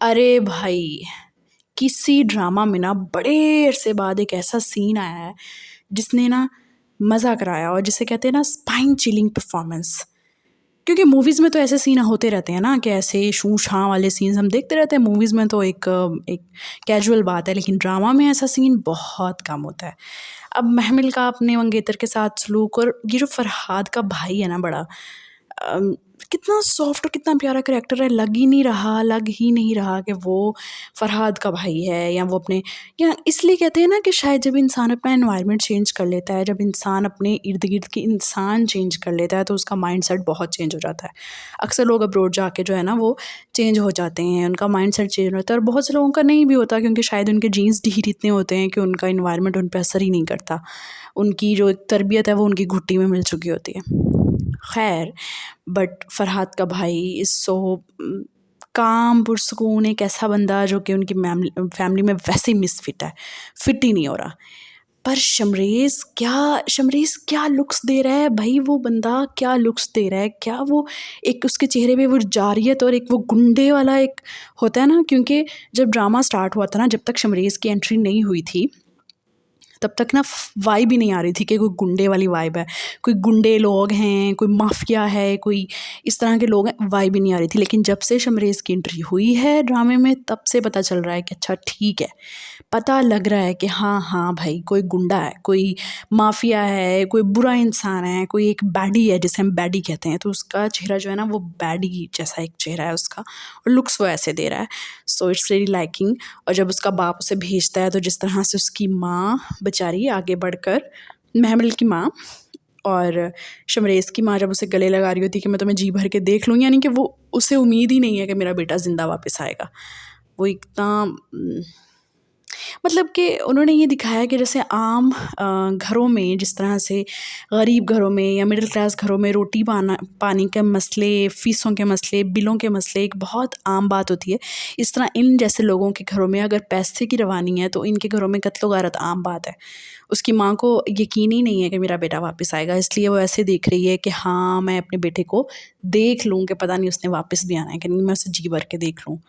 अरे भाई, किसी ड्रामा में ना बड़े अरसे बाद एक ऐसा सीन आया है जिसने ना मज़ा कराया और जिसे कहते हैं ना स्पाइन चिलिंग परफॉर्मेंस। क्योंकि मूवीज़ में तो ऐसे सीन होते रहते हैं ना कि ऐसे शू शाँ वाले सीन्स हम देखते रहते हैं मूवीज़ में, तो एक कैजुअल बात है, लेकिन ड्रामा में ऐसा सीन बहुत कम होता है। अब महमिल का अपने मंगेतर के साथ सलूक, और ये जो फरहाद का भाई है ना बड़ा, अम, कितना सॉफ्ट और कितना प्यारा करैक्टर है। लग ही नहीं रहा कि वो फरहाद का भाई है, या वो अपने, या इसलिए कहते हैं ना कि शायद जब इंसान अपना एनवायरनमेंट चेंज कर लेता है, जब इंसान अपने इर्द गिर्द के इंसान चेंज कर लेता है, तो उसका माइंडसेट बहुत चेंज हो जाता है। अक्सर लोग अब्रोड जाके जो है ना वो चेंज हो जाते हैं, उनका माइंडसेट चेंज होता है, और बहुत से लोगों का नहीं भी होता, क्योंकि शायद उनके जीन्स ढीठ इतने होते हैं कि उनका इन्वायरमेंट उन पर असर ही नहीं करता। उनकी जो एक तरबियत है वो उनकी घुट्टी में मिल चुकी होती है। खैर, बट फरहाद का भाई इज़ सो काम पुरसकून, एक ऐसा बंदा जो कि उनकी फैमिली में वैसे ही मिसफिट है, फिट ही नहीं हो रहा। पर शमरेज़ क्या लुक्स दे रहा है भाई, वो बंदा क्या लुक्स दे रहा है, क्या वो एक उसके चेहरे पे वो जारियत और एक वो गुंडे वाला एक होता है ना। क्योंकि जब ड्रामा स्टार्ट हुआ था ना, जब तक शमरेज़ की एंट्री नहीं हुई थी, तब तक ना वाइब ही नहीं आ रही थी कि कोई गुंडे वाली वाइब है, कोई गुंडे लोग हैं, कोई माफिया है, कोई इस तरह के लोग हैं, वाइब ही नहीं आ रही थी। लेकिन जब से शमरेज़ की एंट्री हुई है ड्रामे में, तब से पता चल रहा है कि अच्छा ठीक है, पता लग रहा है कि हाँ हाँ भाई, कोई गुंडा है, कोई माफिया है, कोई बुरा इंसान है, कोई एक बैडी है जिसे हम बैडी कहते हैं। तो उसका चेहरा जो है ना वो बैडी जैसा एक चेहरा है उसका, और लुक्स वो ऐसे दे रहा है। So it's really liking. और जब उसका बाप उसे भेजता है, तो जिस तरह से उसकी माँ बेचारी आगे बढ़कर, महमल की माँ और शमरेज़ की माँ जब उसे गले लगा रही होती है कि मैं तुम्हें जी भर के देख लूँ, यानी कि वो उसे उम्मीद ही नहीं है कि मेरा बेटा ज़िंदा वापस आएगा। वो एकदम मतलब कि उन्होंने ये दिखाया कि जैसे आम घरों में जिस तरह से गरीब घरों में या मिडिल क्लास घरों में रोटी पानी के मसले, फ़ीसों के मसले, बिलों के मसले एक बहुत आम बात होती है, इस तरह इन जैसे लोगों के घरों में अगर पैसे की रवानी है, तो इनके घरों में कत्लो गारत आम बात है। उसकी माँ को यकीन ही नहीं है कि मेरा बेटा वापस आएगा, इसलिए वो ऐसे देख रही है कि हाँ, मैं अपने बेटे को देख लूँ कि पता नहीं उसने वापस भी आना है कि नहीं, मैं उसे जी भर के देख लूँ।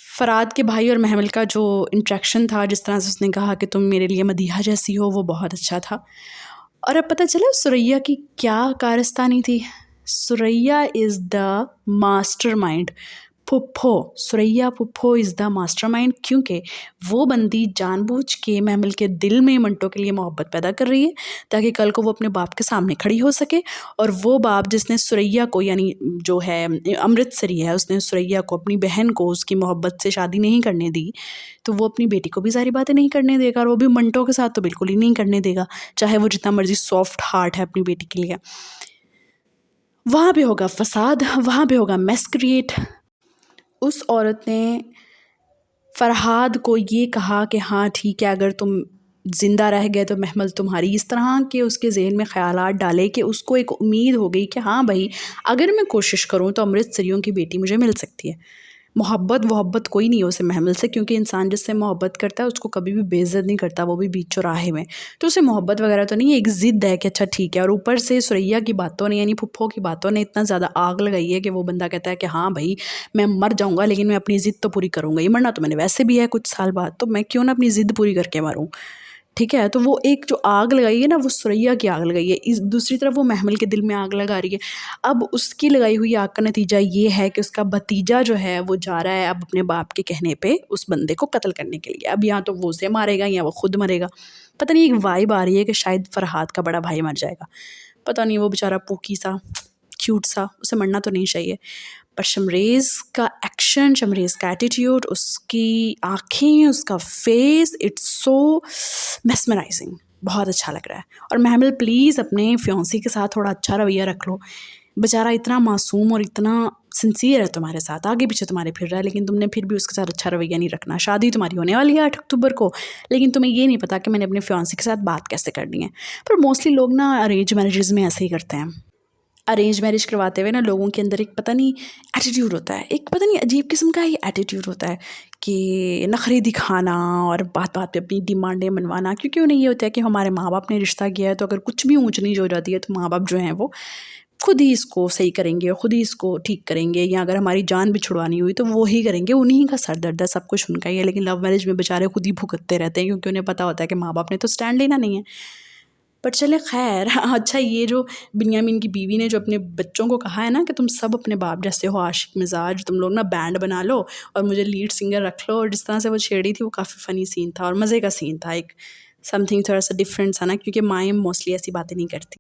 फ़राद के भाई और महमल का जो इंटरेक्शन था, जिस तरह से उसने कहा कि तुम मेरे लिए मदीहा जैसी हो, वो बहुत अच्छा था। और अब पता चला सुरैया की क्या कारस्तानी थी। Suraiya is the mastermind. फुप्पो, सुरैया फुप्पो इज़ द मास्टरमाइंड, क्योंकि वो बंदी जानबूझ के महमल के दिल में मंटो के लिए मोहब्बत पैदा कर रही है, ताकि कल को वो अपने बाप के सामने खड़ी हो सके। और वो बाप जिसने सुरैया को, यानी जो है अमृतसरी है, उसने सुरैया को, अपनी बहन को, उसकी मोहब्बत से शादी नहीं करने दी, तो वो अपनी बेटी को भी सारी बातें नहीं करने देगा, और वो भी मंटो के साथ तो बिल्कुल ही नहीं करने देगा, चाहे वो जितना मर्जी सॉफ्ट हार्ट है अपनी बेटी के लिए। वहाँ पे होगा फसाद, वहाँ पे होगा मेस क्रिएट। उस औरत ने फरहाद को ये कहा कि हाँ ठीक है, अगर तुम ज़िंदा रह गए तो महमल तुम्हारी, इस तरह के उसके ज़हन में ख़यालात डाले कि उसको एक उम्मीद हो गई कि हाँ भाई, अगर मैं कोशिश करूँ तो अमृतसरियों की बेटी मुझे मिल सकती है। मोहब्बत कोई नहीं है उसे महमल से, क्योंकि इंसान जिससे मोहब्बत करता है उसको कभी भी बेइज्जत नहीं करता, वो भी बीच चौराहे में। तो उसे मोहब्बत वगैरह तो नहीं है, एक ज़िद है कि अच्छा ठीक है। और ऊपर से सुरैया की बातों ने, यानी फुप्पो की बातों ने इतना ज़्यादा आग लगाई है कि वो बंदा कहता है कि हाँ भाई, मैं मर जाऊँगा लेकिन मैं अपनी ज़िद तो पूरी करूँगा ही, मरना तो मैंने वैसे भी है कुछ साल बाद, तो मैं क्यों ना अपनी ज़िद पूरी करके मरूँ। ठीक है, तो वो एक जो आग लगाई है ना, वो सुरैया की आग लगाई है, इस दूसरी तरफ वो महमल के दिल में आग लगा रही है। अब उसकी लगाई हुई आग का नतीजा ये है कि उसका भतीजा जो है वो जा रहा है अब अपने बाप के कहने पे उस बंदे को कत्ल करने के लिए। अब या तो वो उसे मारेगा या वो खुद मरेगा। पता नहीं, एक वाइब आ रही है कि शायद फरहाद का बड़ा भाई मर जाएगा। पता नहीं, वो बेचारा पूकी सा, क्यूट सा, उसे मरना तो नहीं चाहिए। पर शमरेज़ का एक्शन, शमरेज़ का एटीट्यूड, उसकी आँखें, उसका फेस, इट्स सो मेस्मराइजिंग, बहुत अच्छा लग रहा है। और महमल प्लीज़ अपने फियांसी के साथ थोड़ा अच्छा रवैया रख लो। बेचारा इतना मासूम और इतना सिंसियर है तुम्हारे साथ, आगे पीछे तुम्हारे फिर रहा है, लेकिन तुमने फिर भी उसके साथ अच्छा रवैया नहीं रखना। शादी तुम्हारी होने वाली है 8 अक्टूबर को, लेकिन तुम्हें ये नहीं पता कि मैंने अपने फियांसी के साथ बात कैसे करनी है। पर मोस्टली लोग ना अरेंज मैरिजेज़ में ऐसे ही करते हैं। अरेंज मैरिज करवाते हुए ना लोगों के अंदर एक पता नहीं एटीट्यूड होता है, एक पता नहीं अजीब किस्म का ही एटीट्यूड होता है कि नखरे दिखाना और बात बात पे अपनी डिमांडें मनवाना। क्योंकि उन्हें ये होता है कि हमारे माँ बाप ने रिश्ता किया है, तो अगर कुछ भी ऊंच नीच हो जाती है तो माँ बाप जो हैं वो खुद ही इसको सही करेंगे और खुद ही इसको ठीक करेंगे, या अगर हमारी जान भी छुड़वानी हुई तो वो ही करेंगे, उन्हीं का सर दर्द है, सब कुछ उनका ही है। लेकिन लव मैरिज में बेचारे खुद ही भुगतते रहते हैं, क्योंकि उन्हें पता होता है कि माँ बाप ने तो स्टैंड लेना नहीं है। बट चले खैर। अच्छा, ये जो बिन्यामीन की बीवी ने जो अपने बच्चों को कहा है ना कि तुम सब अपने बाप जैसे हो आशिक मिजाज, तुम लोग ना बैंड बना लो और मुझे लीड सिंगर रख लो, और जिस तरह से वो छेड़ी थी वो काफ़ी फ़नी सीन था और मज़े का सीन था, एक समथिंग थोड़ा सा डिफरेंट सा ना, क्योंकि माएँ मोस्टली ऐसी बातें नहीं करती।